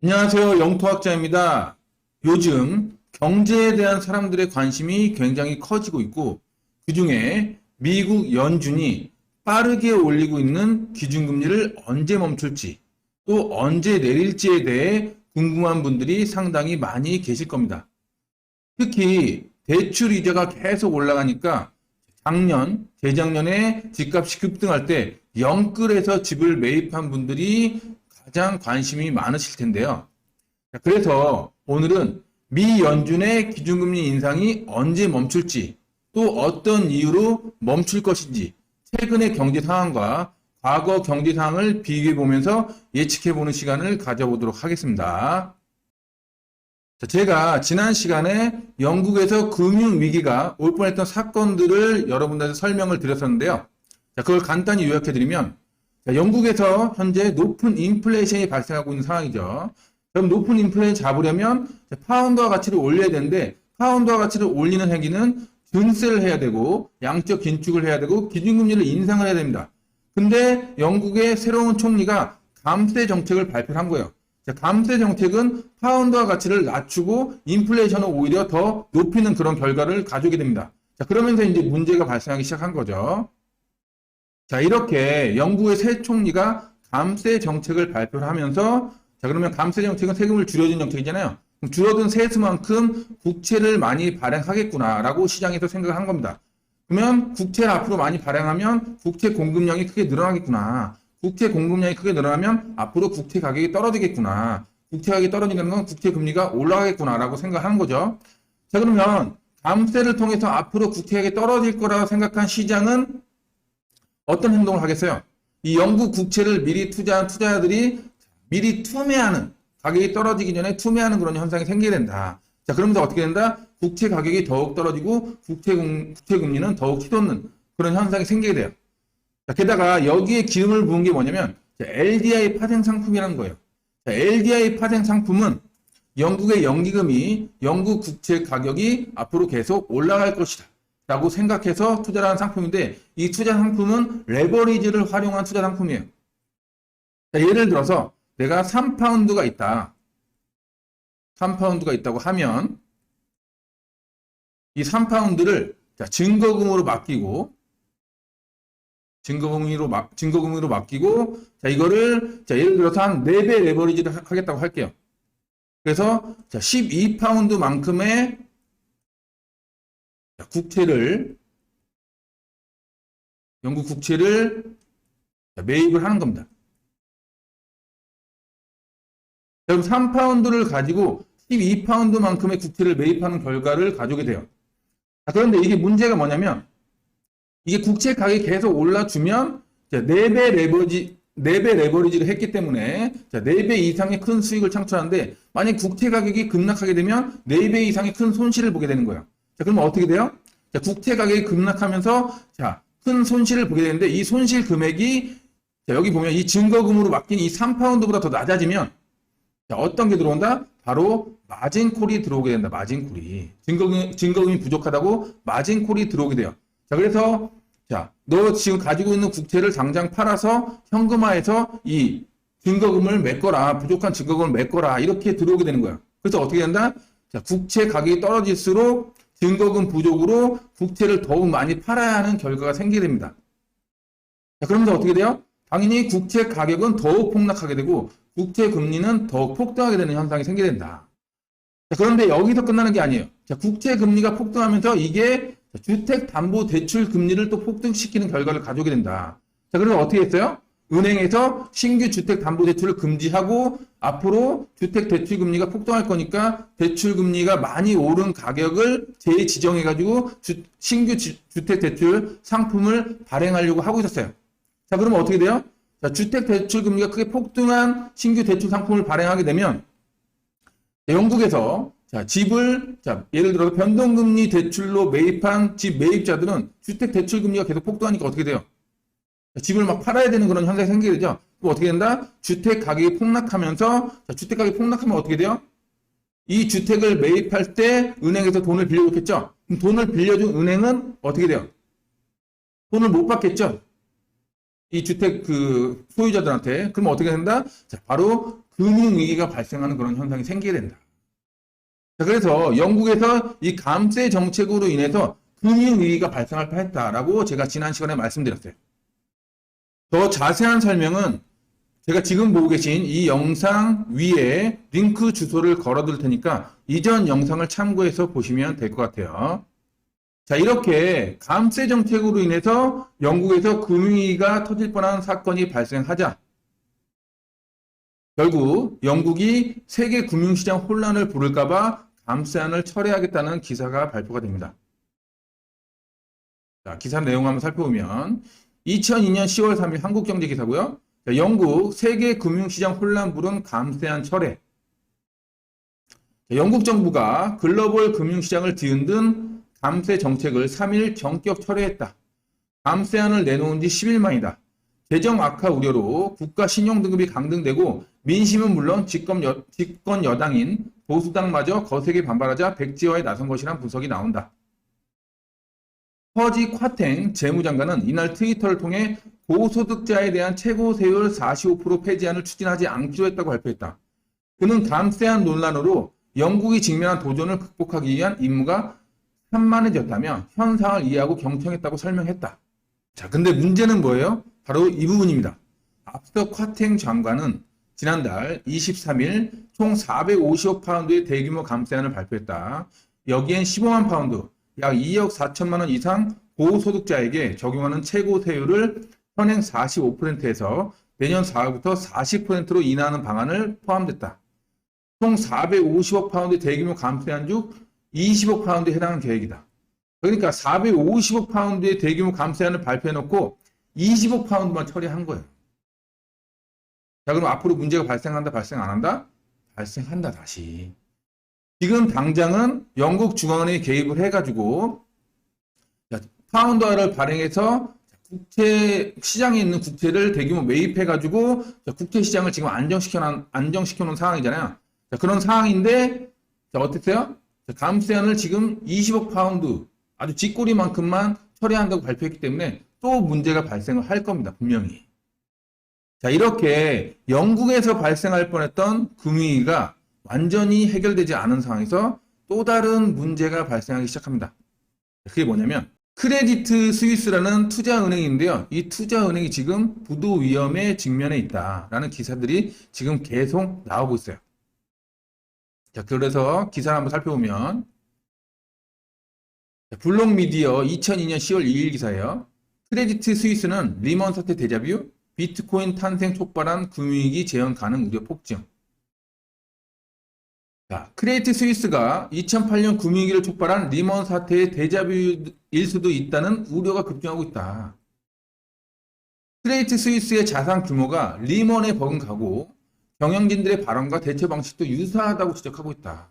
안녕하세요. 영토학자입니다. 요즘 경제에 대한 사람들의 관심이 굉장히 커지고 있고, 그중에 미국 연준이 빠르게 올리고 있는 기준금리를 언제 멈출지, 또 언제 내릴지에 대해 궁금한 분들이 상당히 많이 계실 겁니다. 특히 대출 이자가 계속 올라가니까 작년, 재작년에 집값이 급등할 때 영끌에서 집을 매입한 분들이 가장 관심이 많으실 텐데요. 그래서 오늘은 미 연준의 기준금리 인상이 언제 멈출지, 또 어떤 이유로 멈출 것인지, 최근의 경제 상황과 과거 경제 상황을 비교해 보면서 예측해 보는 시간을 가져보도록 하겠습니다. 제가 지난 시간에 영국에서 금융위기가 올 뻔했던 사건들을 여러분들한테 설명을 드렸었는데요. 그걸 간단히 요약해 드리면, 영국에서 현재 높은 인플레이션이 발생하고 있는 상황이죠. 그럼 높은 인플레이션 잡으려면 파운드화 가치를 올려야 되는데, 파운드화 가치를 올리는 행위는 증세를 해야 되고 양적 긴축을 해야 되고 기준금리를 인상을 해야 됩니다. 근데 영국의 새로운 총리가 감세 정책을 발표한 거예요. 감세 정책은 파운드화 가치를 낮추고 인플레이션을 오히려 더 높이는 그런 결과를 가져오게 됩니다. 그러면서 이제 문제가 발생하기 시작한 거죠. 이렇게 영국의 새 총리가 감세 정책을 발표를 하면서, 그러면 감세 정책은 세금을 줄여준 정책이잖아요. 그럼 줄어든 세수만큼 국채를 많이 발행하겠구나라고 시장에서 생각을 한 겁니다. 그러면 국채를 앞으로 많이 발행하면 국채 공급량이 크게 늘어나겠구나. 국채 공급량이 크게 늘어나면 앞으로 국채 가격이 떨어지겠구나. 국채 가격이 떨어지는 건 국채 금리가 올라가겠구나라고 생각하는 거죠. 그러면 감세를 통해서 앞으로 국채 가격이 떨어질 거라고 생각한 시장은 어떤 행동을 하겠어요? 이 영국 국채를 미리 투자한 투자자들이 미리 투매하는, 가격이 떨어지기 전에 투매하는 그런 현상이 생기게 된다. 그러면서 어떻게 된다? 국채 가격이 더욱 떨어지고 국채 금리는 더욱 휘돋는 그런 현상이 생기게 돼요. 게다가 여기에 기름을 부은 게 뭐냐면 LDI 파생 상품이라는 거예요. LDI 파생 상품은 영국의 연기금이 영국 국채 가격이 앞으로 계속 올라갈 것이다 라고 생각해서 투자를 한 상품인데, 이 투자 상품은 레버리지를 활용한 투자 상품이에요. 예를 들어서 내가 3파운드가 있다. 3파운드가 있다고 하면 이 3파운드를 증거금으로 맡기고, 증거금으로 맡기고, 이거를 예를 들어서 한 4배 레버리지를 하겠다고 할게요. 그래서 12파운드만큼의 국채를, 영국 국채를 매입을 하는 겁니다. 그럼 3파운드를 가지고 12파운드만큼의 국채를 매입하는 결과를 가져오게 돼요. 그런데 이게 문제가 뭐냐면, 이게 국채 가격이 계속 올라주면 4배 레버리지를 했기 때문에 4배 이상의 큰 수익을 창출하는데, 만약 국채 가격이 급락하게 되면 4배 이상의 큰 손실을 보게 되는 거예요. 그러면 어떻게 돼요? 국채 가격이 급락하면서 큰 손실을 보게 되는데, 이 손실 금액이 여기 보면 이 증거금으로 맡긴 이 3파운드보다 더 낮아지면 어떤 게 들어온다? 바로 마진콜이 들어오게 된다. 마진콜이. 증거금이 부족하다고 마진콜이 들어오게 돼요. 그래서 너 지금 가지고 있는 국채를 당장 팔아서 현금화해서 이 증거금을 메꿔라. 부족한 증거금을 메꿔라. 이렇게 들어오게 되는 거예요. 그래서 어떻게 된다? 국채 가격이 떨어질수록 증거금 부족으로 국채를 더욱 많이 팔아야 하는 결과가 생기게 됩니다. 그러면서 어떻게 돼요? 당연히 국채 가격은 더욱 폭락하게 되고 국채 금리는 더욱 폭등하게 되는 현상이 생기게 된다. 그런데 여기서 끝나는 게 아니에요. 국채 금리가 폭등하면서 이게 주택담보대출 금리를 또 폭등시키는 결과를 가져오게 된다. 그래서 어떻게 했어요? 은행에서 신규 주택담보대출을 금지하고 앞으로 주택대출금리가 폭등할 거니까 대출금리가 많이 오른 가격을 재지정해가지고 신규 주택대출 상품을 발행하려고 하고 있었어요. 그러면 어떻게 돼요? 주택대출금리가 크게 폭등한 신규 대출 상품을 발행하게 되면 영국에서 집을 예를 들어서 변동금리 대출로 매입한 집 매입자들은 주택대출금리가 계속 폭등하니까 어떻게 돼요? 집을 막 팔아야 되는 그런 현상이 생기게 되죠. 또 어떻게 된다? 주택 가격이 폭락하면서, 주택 가격이 폭락하면 어떻게 돼요? 이 주택을 매입할 때 은행에서 돈을 빌려줬겠죠? 그럼 돈을 빌려준 은행은 어떻게 돼요? 돈을 못 받겠죠? 이 주택 그 소유자들한테. 그러면 어떻게 된다? 자, 바로 금융위기가 발생하는 그런 현상이 생기게 된다. 자, 그래서 영국에서 이 감세 정책으로 인해서 금융위기가 발생할 뻔했다라고 제가 지난 시간에 말씀드렸어요. 더 자세한 설명은 제가 지금 보고 계신 이 영상 위에 링크 주소를 걸어둘 테니까 이전 영상을 참고해서 보시면 될 것 같아요. 자, 이렇게 감세 정책으로 인해서 영국에서 금융위기가 터질 뻔한 사건이 발생하자 결국 영국이 세계 금융시장 혼란을 부를까봐 감세안을 철회하겠다는 기사가 발표가 됩니다. 자, 기사 내용 한번 살펴보면 2002년 10월 3일 한국경제기사고요. 자, 영국 세계 금융시장 혼란 부른 감세안 철회. 자, 영국 정부가 글로벌 금융시장을 뒤흔든 감세 정책을 3일 전격 철회했다. 감세안을 내놓은 지 10일 만이다. 재정 악화 우려로 국가 신용등급이 강등되고 민심은 물론 집권 여당인 보수당마저 거세게 반발하자 백지화에 나선 것이란 분석이 나온다. 허지 콰탱 재무장관은 이날 트위터를 통해 고소득자에 대한 최고 세율 45% 폐지안을 추진하지 않기로 했다고 발표했다. 그는 감세안 논란으로 영국이 직면한 도전을 극복하기 위한 임무가 산만해졌다며 현상을 이해하고 경청했다고 설명했다. 자, 근데 문제는 뭐예요? 바로 이 부분입니다. 앞서 콰탱 장관은 지난달 23일 총 450억 파운드의 대규모 감세안을 발표했다. 여기엔 15만 파운드, 약 2억 4천만 원 이상 고소득자에게 적용하는 최고 세율을 현행 45%에서 내년 4월부터 40%로 인하하는 방안을 포함됐다. 총 450억 파운드 대규모 감세안 중 20억 파운드에 해당하는 계획이다. 그러니까 450억 파운드의 대규모 감세안을 발표해놓고 20억 파운드만 처리한 거예요. 자, 그럼 앞으로 문제가 발생한다, 발생 안 한다? 발생한다, 다시. 지금 당장은 영국 중앙은행이 개입을 해가지고 파운드화를 발행해서 국채 시장에 있는 국채를 대규모 매입해가지고 국채 시장을 지금 안정시켜 놓은 상황이잖아요. 자, 그런 상황인데 자, 어땠어요? 자, 감세안을 지금 20억 파운드 아주 쥐꼬리만큼만 처리한다고 발표했기 때문에 또 문제가 발생을 할 겁니다. 분명히. 자, 이렇게 영국에서 발생할 뻔했던 금융위기가 완전히 해결되지 않은 상황에서 또 다른 문제가 발생하기 시작합니다. 그게 뭐냐면 크레디트 스위스라는 투자은행인데요. 이 투자은행이 지금 부도 위험에 직면해 있다라는 기사들이 지금 계속 나오고 있어요. 자, 그래서 기사를 한번 살펴보면 블록미디어 2002년 10월 2일 기사예요. 크레디트 스위스는 리먼 사태 데자뷰, 비트코인 탄생 촉발한 금융위기 재현 가능 우려 폭증. 자, 크레디트 스위스가 2008년 금융위기를 촉발한 리먼 사태의 데자뷰일 수도 있다는 우려가 급증하고 있다. 크레디트 스위스의 자산 규모가 리먼에 버금가고 경영진들의 발언과 대처 방식도 유사하다고 지적하고 있다.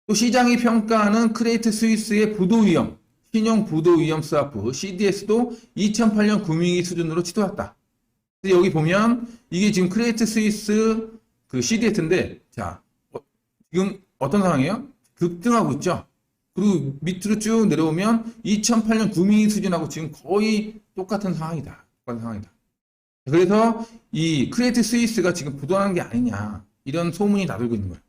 또 시장이 평가하는 크레디트 스위스의 부도 위험, 신용 부도 위험 스와프 CDS도 2008년 금융위기 수준으로 치솟았다. 여기 보면 이게 지금 크레디트 스위스 그 CDS인데 자, 지금 어떤 상황이에요? 급등하고 있죠. 그리고 밑으로 쭉 내려오면 2008년 금융위기 수준하고 지금 거의 똑같은 상황이다. 똑같은 상황이다. 그래서 이 크레디트 스위스가 지금 부도하는 게 아니냐 이런 소문이 나돌고 있는 거예요.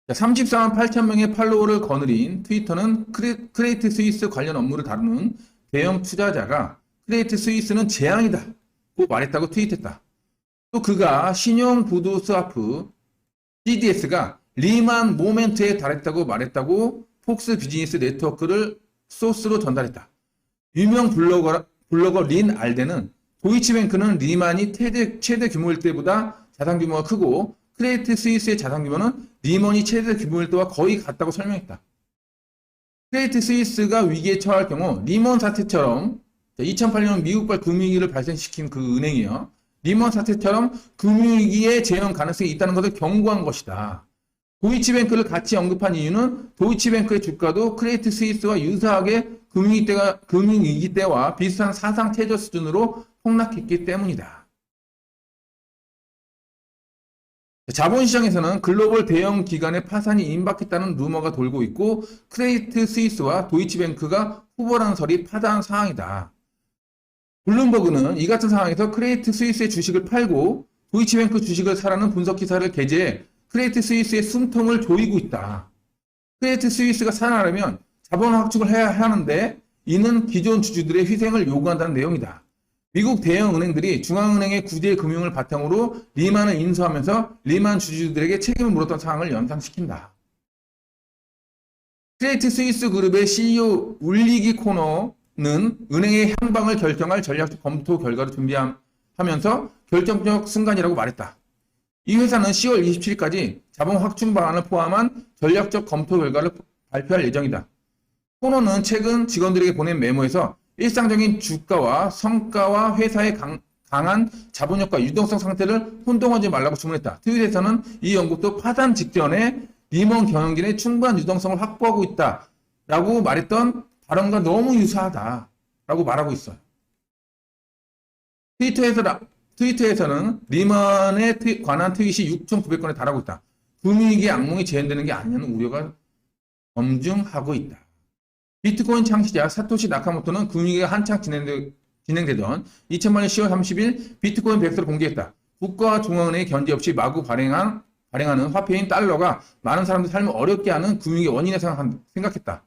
34만 8천 명의 팔로워를 거느린 트위터는 크레디트 스위스 관련 업무를 다루는 대형 투자자가 크레디트 스위스는 재앙이다 고 말했다고 트윗했다. 또 그가 신용 부도 스와프 CDS가 리만 모멘트에 달했다고 말했다고 폭스 비즈니스 네트워크를 소스로 전달했다. 유명 블로거 린 알덴은 도이치뱅크는 리만이 최대 규모일 때보다 자산 규모가 크고 크레디트 스위스의 자산 규모는 리먼이 최대 규모일 때와 거의 같다고 설명했다. 크레디트 스위스가 위기에 처할 경우 리먼 사태처럼 2008년 미국발 금융위기를 발생시킨 그 은행이요. 리먼 사태처럼 금융위기의 재현 가능성이 있다는 것을 경고한 것이다. 도이치뱅크를 같이 언급한 이유는 도이치뱅크의 주가도 크레디트 스위스와 유사하게 금융위기 때와 비슷한 사상 최저 수준으로 폭락했기 때문이다. 자본시장에서는 글로벌 대형 기관의 파산이 임박했다는 루머가 돌고 있고 크레디트 스위스와 도이치뱅크가 후보라는 설이 파다한 상황이다. 블룸버그는 이 같은 상황에서 크레디트 스위스의 주식을 팔고 도이치뱅크 주식을 사라는 분석 기사를 게재해 크레디트 스위스의 숨통을 조이고 있다. 크레디트 스위스가 살아나려면 자본 확충을 해야 하는데 이는 기존 주주들의 희생을 요구한다는 내용이다. 미국 대형 은행들이 중앙은행의 구제 금융을 바탕으로 리만을 인수하면서 리만 주주들에게 책임을 물었던 상황을 연상시킨다. 크레디트 스위스 그룹의 CEO 울리기 코너는 은행의 향방을 결정할 전략적 검토 결과를 준비하면서 결정적 순간이라고 말했다. 이 회사는 10월 27일까지 자본 확충 방안을 포함한 전략적 검토 결과를 발표할 예정이다. 코너는 최근 직원들에게 보낸 메모에서 일상적인 주가와 성과와 회사의 강한 자본력과 유동성 상태를 혼동하지 말라고 주문했다. 트윗에서는 이 연구도 파산 직전에 리먼 경영진의 충분한 유동성을 확보하고 있다라고 말했던 발언과 너무 유사하다라고 말하고 있어요. 트위터에서는 리먼에 관한 트윗이 6,900건에 달하고 있다. 금융위기의 악몽이 재현되는 게 아니냐는 우려가 검증하고 있다. 비트코인 창시자 사토시 나카모토는 금융위기가 한창 진행되던 2000년 10월 30일 비트코인 100서를 공개했다. 국가와 중앙은행의 견제 없이 마구 발행하는 화폐인 달러가 많은 사람들의 삶을 어렵게 하는 금융위기의 원인에 생각했다.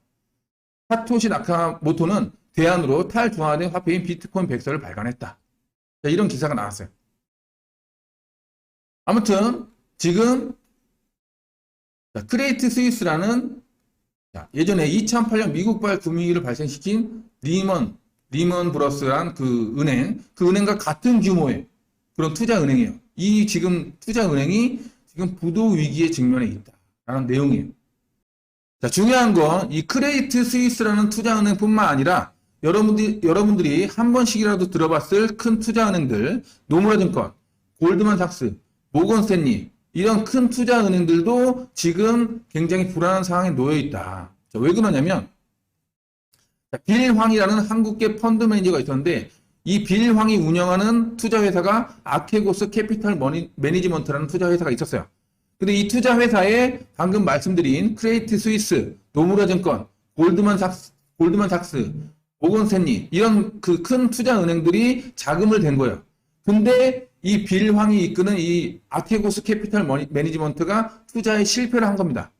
사토시 나카모토는 대안으로 탈중앙화된 화폐인 비트코인 100서를 발간했다. 자, 이런 기사가 나왔어요. 아무튼 지금 크레디트 스위스라는 예전에 2008년 미국발 금융위기를 발생시킨 리먼 브러스란 그 은행과 같은 규모의 그런 투자은행이에요. 이 지금 투자은행이 지금 부도 위기에 직면해 있다라는 내용이에요. 자, 중요한 건 이 크레디트 스위스라는 투자은행뿐만 아니라 여러분들이 한 번씩이라도 들어봤을 큰 투자은행들, 노무라증권, 골드만삭스, 모건스탠리 이런 큰 투자은행들도 지금 굉장히 불안한 상황에 놓여 있다. 자, 왜 그러냐면 빌 황이라는 한국계 펀드 매니저가 있었는데 이 빌 황이 운영하는 투자회사가 아케고스 캐피털 매니지먼트라는 투자회사가 있었어요. 근데 이 투자회사에 방금 말씀드린 크레디트 스위스, 노무라증권, 골드만삭스, 모건스탠리 이런 그 큰 투자은행들이 자금을 댄 거예요. 근데 이 빌 황이 이끄는 이 아케고스 캐피털 매니지먼트가 투자에 실패를 한 겁니다.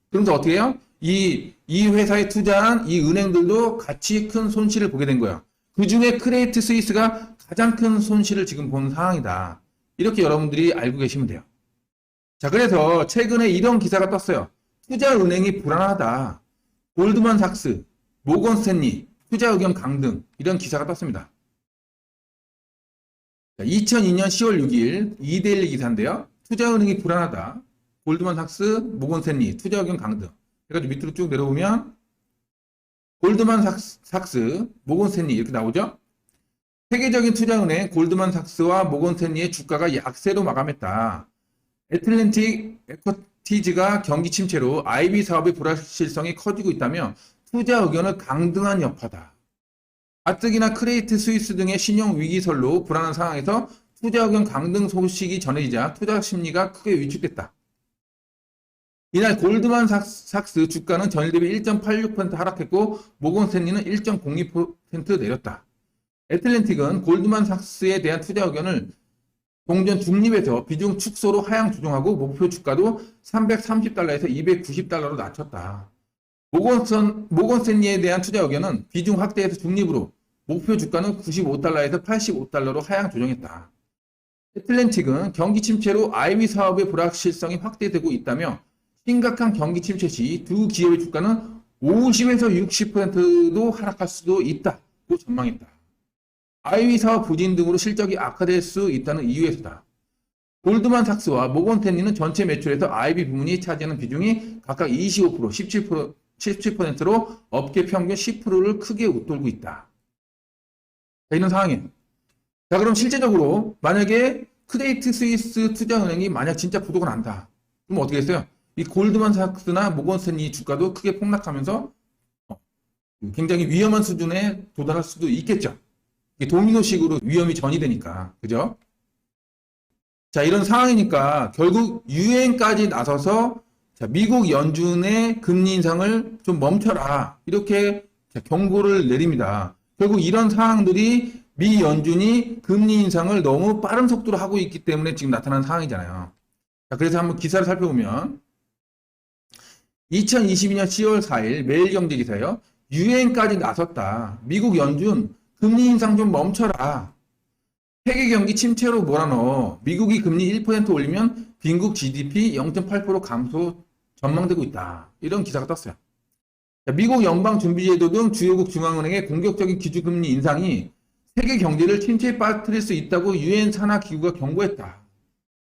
그러면서 어떻게 해요? 이 회사에 투자한 이 은행들도 같이 큰 손실을 보게 된 거예요. 그 중에 크레디트 스위스가 가장 큰 손실을 지금 본 상황이다. 이렇게 여러분들이 알고 계시면 돼요. 자, 그래서 최근에 이런 기사가 떴어요. 투자은행이 불안하다. 골드만삭스, 모건스탠리, 투자 의견 강등 이런 기사가 떴습니다. 2002년 10월 6일 이데일리 기사인데요. 투자은행이 불안하다. 골드만삭스, 모건스탠리, 투자 의견 강등. 그래가지고 밑으로 쭉 내려오면 골드만삭스, 모건스탠리 이렇게 나오죠. 세계적인 투자은행 골드만삭스와 모건스탠리의 주가가 약세로 마감했다. 애틀랜틱 에쿼티즈가 경기 침체로 IB 사업의 불확실성이 커지고 있다며 투자 의견을 강등한 여파다. 가뜩이나 크레디트 스위스 등의 신용 위기설로 불안한 상황에서 투자 의견 강등 소식이 전해지자 투자 심리가 크게 위축됐다. 이날 골드만삭스 주가는 전일 대비 1.86% 하락했고 모건스탠리는 1.02% 내렸다. 애틀랜틱은 골드만삭스에 대한 투자 의견을 동전 중립에서 비중 축소로 하향 조정하고 목표 주가도 330달러에서 290달러로 낮췄다. 모건스탠리에 대한 투자 의견은 비중 확대에서 중립으로 목표 주가는 95달러에서 85달러로 하향 조정했다. 애틀랜틱은 경기 침체로 IB 사업의 불확실성이 확대되고 있다며 심각한 경기 침체 시 두 기업의 주가는 50에서 60%도 하락할 수도 있다고 전망했다. IB 사업 부진 등으로 실적이 악화될 수 있다는 이유에서다. 골드만삭스와 모건스탠리는 전체 매출에서 IB 부문이 차지하는 비중이 각각 25%, 17%로 업계 평균 10%를 크게 웃돌고 있다. 자, 이런 상황이에요. 자, 그럼 실제적으로 만약에 크레디트 스위스 투자은행이 만약 진짜 부도가 난다. 그럼 어떻게 했어요? 이 골드만삭스나 모건스탠리 주가도 크게 폭락하면서 굉장히 위험한 수준에 도달할 수도 있겠죠. 도미노식으로 위험이 전이되니까. 그죠? 자, 이런 상황이니까 결국 유엔까지 나서서 자, 미국 연준의 금리 인상을 좀 멈춰라. 이렇게 경고를 내립니다. 결국 이런 상황들이 미 연준이 금리 인상을 너무 빠른 속도로 하고 있기 때문에 지금 나타난 상황이잖아요. 자, 그래서 한번 기사를 살펴보면 2022년 10월 4일 매일경제기사예요. 유엔까지 나섰다. 미국 연준 금리 인상 좀 멈춰라. 세계 경기 침체로 몰아넣어. 미국이 금리 1% 올리면 빈국 GDP 0.8% 감소 전망되고 있다. 이런 기사가 떴어요. 자, 미국 연방준비제도 등 주요국 중앙은행의 공격적인 기준금리 인상이 세계 경제를 침체에 빠뜨릴 수 있다고 유엔 산하 기구가 경고했다.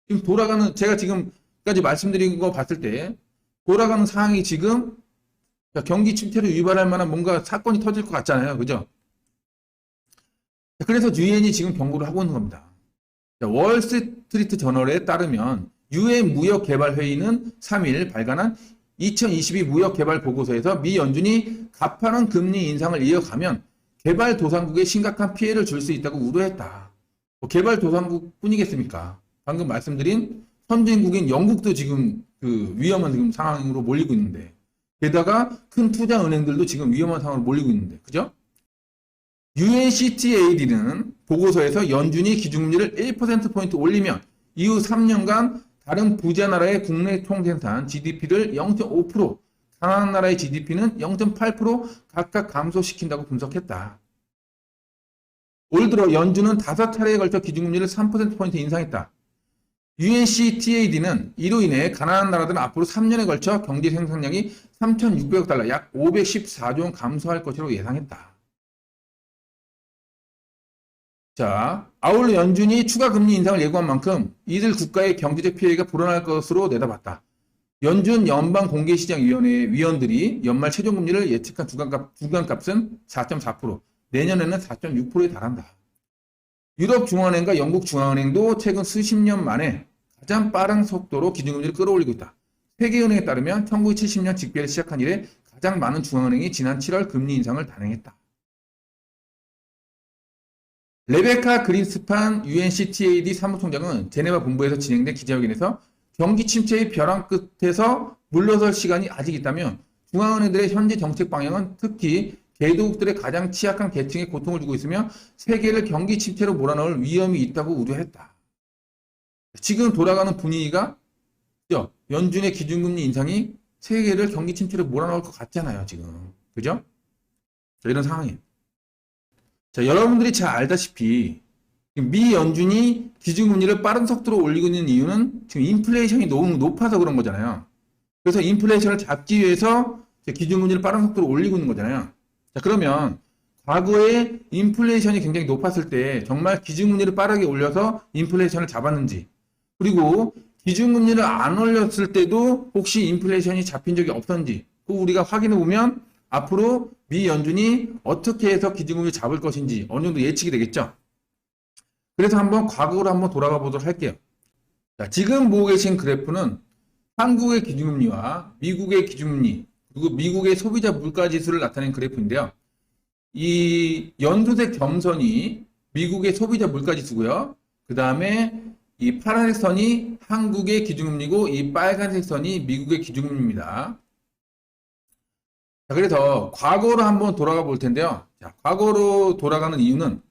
지금 돌아가는, 제가 지금까지 말씀드린 거 봤을 때 돌아가는 상황이 지금 경기 침체를 유발할 만한 뭔가 사건이 터질 것 같잖아요. 그죠? 그래서 유엔이 지금 경고를 하고 있는 겁니다. 월스트리트 저널에 따르면 유엔 무역개발회의는 3일 발간한 2022 무역개발 보고서에서 미 연준이 가파른 금리 인상을 이어가면 개발도상국에 심각한 피해를 줄 수 있다고 우려했다. 개발도상국 뿐이겠습니까? 방금 말씀드린 선진국인 영국도 지금 그 위험한 지금 상황으로 몰리고 있는데, 게다가 큰 투자 은행들도 지금 위험한 상황으로 몰리고 있는데, 그죠? UNCTAD는 보고서에서 연준이 기준금리를 1%포인트 올리면 이후 3년간 다른 부자 나라의 국내 총생산 GDP를 0.5%, 가난한 나라의 GDP는 0.8% 각각 감소시킨다고 분석했다. 올 들어 연준은 5차례에 걸쳐 기준금리를 3%포인트 인상했다. UNCTAD는 이로 인해 가난한 나라들은 앞으로 3년에 걸쳐 경제 생산량이 3,600억 달러, 약 514조 원 감소할 것으로 예상했다. 자, 아울러 연준이 추가 금리 인상을 예고한 만큼 이들 국가의 경제적 피해가 불어날 것으로 내다봤다. 연준 연방공개시장위원회 위원들이 연말 최종금리를 예측한 주간값은 4.4%, 내년에는 4.6%에 달한다. 유럽 중앙은행과 영국 중앙은행도 최근 수십 년 만에 가장 빠른 속도로 기준금리를 끌어올리고 있다. 세계은행에 따르면 1970년 직배를 시작한 이래 가장 많은 중앙은행이 지난 7월 금리 인상을 단행했다. 레베카 그린스판 UNCTAD 사무총장은 제네바 본부에서 진행된 기자회견에서 경기 침체의 벼랑 끝에서 물러설 시간이 아직 있다며 중앙은행들의 현재 정책 방향은 특히 개도국들의 가장 취약한 계층에 고통을 주고 있으며 세계를 경기 침체로 몰아넣을 위험이 있다고 우려했다. 지금 돌아가는 분위기가 연준의 기준금리 인상이 세계를 경기 침체로 몰아넣을 것 같잖아요. 지금. 그죠? 이런 상황이에요. 자, 여러분들이 잘 알다시피 미 연준이 기준금리를 빠른 속도로 올리고 있는 이유는 지금 인플레이션이 너무 높아서 그런 거잖아요. 그래서 인플레이션을 잡기 위해서 기준금리를 빠른 속도로 올리고 있는 거잖아요. 자, 그러면 과거에 인플레이션이 굉장히 높았을 때 정말 기준금리를 빠르게 올려서 인플레이션을 잡았는지, 그리고 기준금리를 안 올렸을 때도 혹시 인플레이션이 잡힌 적이 없었는지, 그거 우리가 확인해 보면 앞으로 미 연준이 어떻게 해서 기준금리를 잡을 것인지 어느 정도 예측이 되겠죠. 그래서 한번 과거로 한번 돌아가 보도록 할게요. 자, 지금 보고 계신 그래프는 한국의 기준금리와 미국의 기준금리, 그리고 미국의 소비자 물가지수를 나타낸 그래프인데요. 이 연두색 점선이 미국의 소비자 물가지수고요. 그 다음에 이 파란색 선이 한국의 기준금리고 이 빨간색 선이 미국의 기준금리입니다. 자, 그래서 과거로 한번 돌아가 볼 텐데요. 자, 과거로 돌아가는 이유는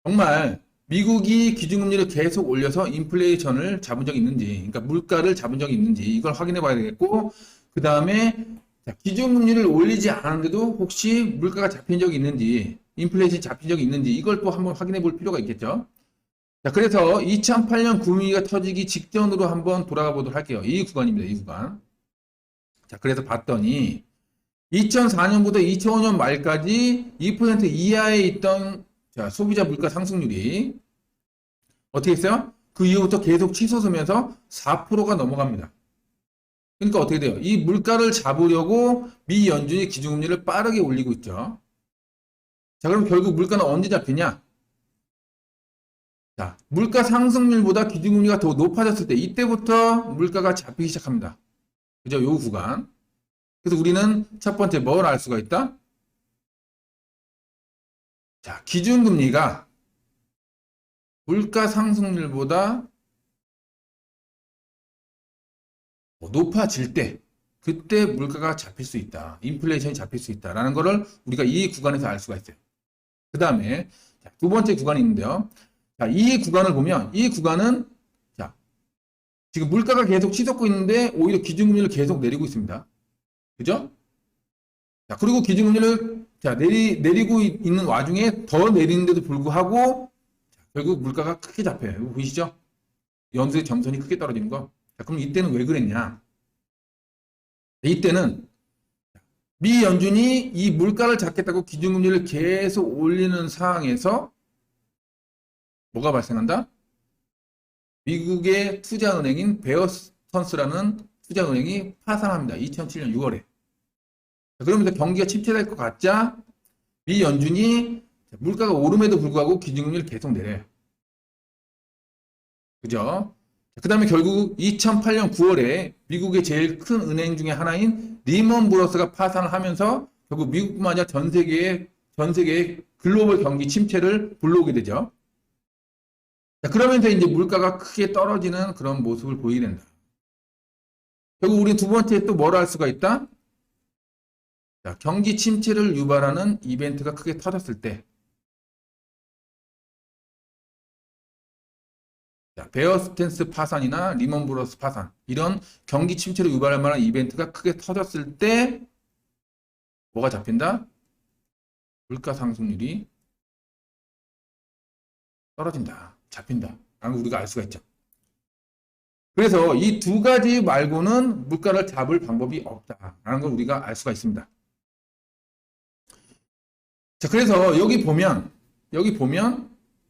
정말 미국이 기준금리를 계속 올려서 인플레이션을 잡은 적이 있는지, 그러니까 물가를 잡은 적이 있는지 이걸 확인해 봐야 되겠고, 그 다음에 기준금리를 올리지 않았는데도 혹시 물가가 잡힌 적이 있는지, 인플레이션이 잡힌 적이 있는지 이걸 또 한번 확인해 볼 필요가 있겠죠. 자, 그래서 2008년 금위기가 터지기 직전으로 한번 돌아가 보도록 할게요. 이 구간입니다. 이 구간. 자, 그래서 봤더니 2004년부터 2005년 말까지 2% 이하에 있던 소비자 물가 상승률이 어떻게 했어요? 그 이후부터 계속 치솟으면서 4%가 넘어갑니다. 그러니까 어떻게 돼요? 이 물가를 잡으려고 미 연준이 기준금리를 빠르게 올리고 있죠. 자, 그럼 결국 물가는 언제 잡히냐? 자, 물가 상승률보다 기준금리가 더 높아졌을 때 이때부터 물가가 잡히기 시작합니다. 그죠? 요 구간. 그래서 우리는 첫 번째 뭘 알 수가 있다? 자, 기준금리가 물가 상승률보다 높아질 때 그때 물가가 잡힐 수 있다. 인플레이션이 잡힐 수 있다라는 거를 우리가 이 구간에서 알 수가 있어요. 그 다음에 두 번째 구간이 있는데요. 자, 이 구간을 보면 이 구간은 자, 지금 물가가 계속 치솟고 있는데 오히려 기준금리를 계속 내리고 있습니다. 그죠? 자, 그리고 기준금리를 내리고 있는 와중에 더 내리는데도 불구하고 결국 물가가 크게 잡혀요. 이거 보이시죠? 연수의 점선이 크게 떨어지는 거. 자, 그럼 이때는 왜 그랬냐? 이때는 미 연준이 이 물가를 잡겠다고 기준금리를 계속 올리는 상황에서 뭐가 발생한다? 미국의 투자은행인 베어스턴스라는 투자은행이 파산합니다. 2007년 6월에. 그러면서 경기가 침체될 것 같자 미 연준이 물가가 오름에도 불구하고 기준금리를 계속 내려요. 그죠? 그 다음에 결국 2008년 9월에 미국의 제일 큰 은행 중에 하나인 리먼 브러스가 파산을 하면서 결국 미국뿐만 아니라 전 세계의 글로벌 경기 침체를 불러오게 되죠. 자, 그러면서 이제 물가가 크게 떨어지는 그런 모습을 보이게 된다. 결국 우리 두 번째 또 뭐라 할 수가 있다? 자, 경기 침체를 유발하는 이벤트가 크게 터졌을 때, 자, 베어스탠스 파산이나 리먼 브러스 파산, 이런 경기 침체를 유발할 만한 이벤트가 크게 터졌을 때 뭐가 잡힌다? 물가 상승률이 떨어진다. 잡힌다. 라는 우리가 알 수가 있죠. 그래서 이 두 가지 말고는 물가를 잡을 방법이 없다라는 걸 우리가 알 수가 있습니다. 자, 그래서 여기 보면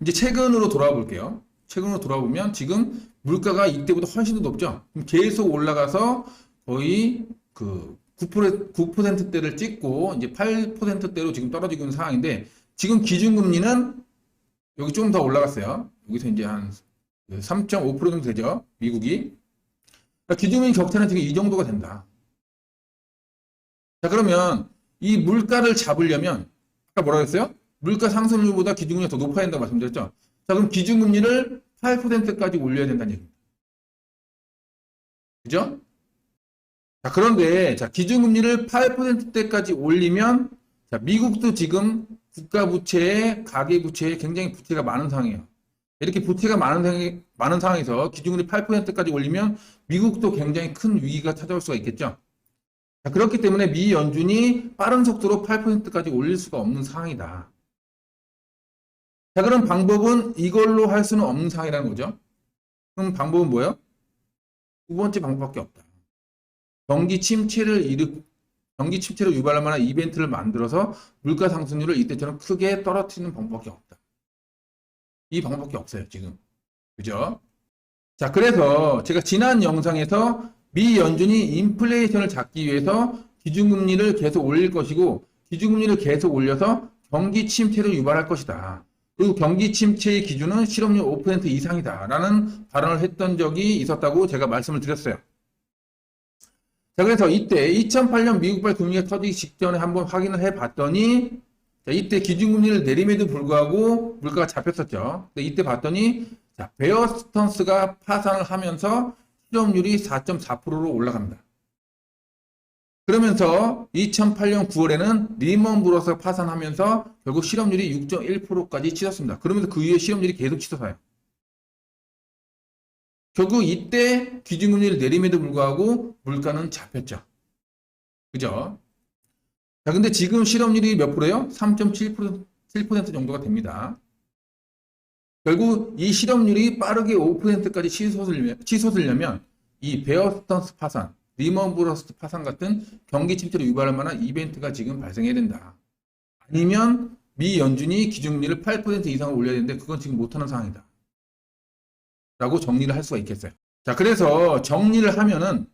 이제 최근으로 돌아와 볼게요. 최근으로 돌아보면 지금 물가가 이때보다 훨씬 더 높죠. 계속 올라가서 거의 그 9%대를 찍고 이제 8%대로 지금 떨어지고 있는 상황인데, 지금 기준금리는 여기 좀 더 올라갔어요. 여기서 이제 한 3.5% 정도 되죠. 미국이. 그러니까 기준금리 격차는 지금 이 정도가 된다. 자, 그러면 이 물가를 잡으려면 아까 뭐라고 했어요? 물가 상승률보다 기준금리가 더 높아야 된다고 말씀드렸죠. 자, 그럼 기준금리를 8%까지 올려야 된다는 얘기입니다. 그죠? 자, 그런데 기준금리를 8%대까지 올리면 미국도 지금 국가부채에 가계부채에 굉장히 부채가 많은 상황이에요. 이렇게 부채가 많은 상황에서 기준금리 8%까지 올리면 미국도 굉장히 큰 위기가 찾아올 수가 있겠죠. 자, 그렇기 때문에 미 연준이 빠른 속도로 8%까지 올릴 수가 없는 상황이다. 자, 그럼 방법은 이걸로 할 수는 없는 상황이라는 거죠. 그럼 방법은 뭐예요? 두 번째 방법밖에 없다. 경기 침체를 유발할 만한 이벤트를 만들어서 물가 상승률을 이때처럼 크게 떨어뜨리는 방법밖에 없다. 이 방법밖에 없어요, 지금. 그죠? 자, 그래서 제가 지난 영상에서 미 연준이 인플레이션을 잡기 위해서 기준금리를 계속 올릴 것이고, 기준금리를 계속 올려서 경기 침체를 유발할 것이다. 그리고 경기 침체의 기준은 실업률 5% 이상이다. 라는 발언을 했던 적이 있었다고 제가 말씀을 드렸어요. 자, 그래서 이때 2008년 미국발 금융위기가 터지기 직전에 한번 확인을 해봤더니, 자, 이때 기준금리를 내림에도 불구하고 물가가 잡혔었죠. 근데 이때 봤더니 베어스턴스가 파산을 하면서 실업률이 4.4%로 올라갑니다. 그러면서 2008년 9월에는 리먼 브러스가 파산하면서 결국 실업률이 6.1%까지 치솟습니다. 그러면서 그 이후에 실업률이 계속 치솟아요. 결국 이때 기준금리를 내림에도 불구하고 물가는 잡혔죠. 그죠? 자, 근데 지금 실업률이 몇 프로예요? 3.7% 정도가 됩니다. 결국 이 실업률이 빠르게 5%까지 치솟으려면 이 베어스턴스 파산, 리먼 브러스 파산 같은 경기 침체를 유발할 만한 이벤트가 지금 발생해야 된다. 아니면 미 연준이 기준금리를 8% 이상을 올려야 되는데 그건 지금 못하는 상황이다. 라고 정리를 할 수가 있겠어요. 자, 그래서 정리를 하면은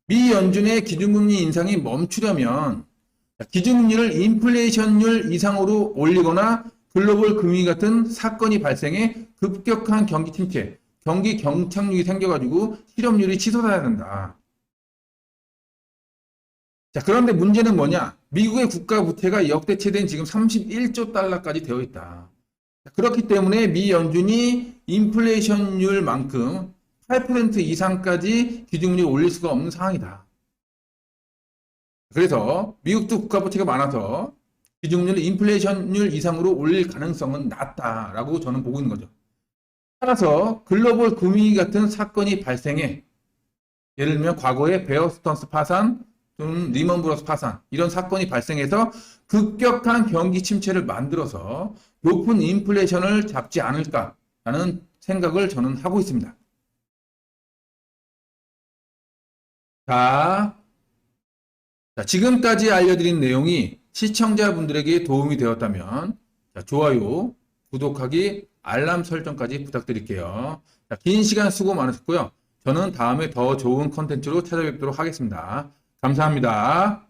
미 연준의 기준금리 인상이 멈추려면 기준금리를 인플레이션율 이상으로 올리거나 글로벌 금융위 같은 사건이 발생해 급격한 경기 침체, 경기 경착륙이 생겨가지고 실업률이 치솟아야 된다. 자, 그런데 문제는 뭐냐? 미국의 국가 부채가 역대 최대인 지금 31조 달러까지 되어 있다. 그렇기 때문에 미 연준이 인플레이션율만큼 8% 이상까지 기준금리를 올릴 수가 없는 상황이다. 그래서 미국도 국가 부채가 많아서 기준금리를 인플레이션율 이상으로 올릴 가능성은 낮다라고 저는 보고 있는 거죠. 따라서 글로벌 금융위기 같은 사건이 발생해 예를 들면 과거에 베어 스턴스 파산, 리먼 브러스 파산 이런 사건이 발생해서 급격한 경기 침체를 만들어서 높은 인플레이션을 잡지 않을까라는 생각을 저는 하고 있습니다. 자, 지금까지 알려드린 내용이 시청자분들에게 도움이 되었다면 좋아요, 구독하기, 알람 설정까지 부탁드릴게요. 긴 시간 수고 많으셨고요. 저는 다음에 더 좋은 컨텐츠로 찾아뵙도록 하겠습니다. 감사합니다.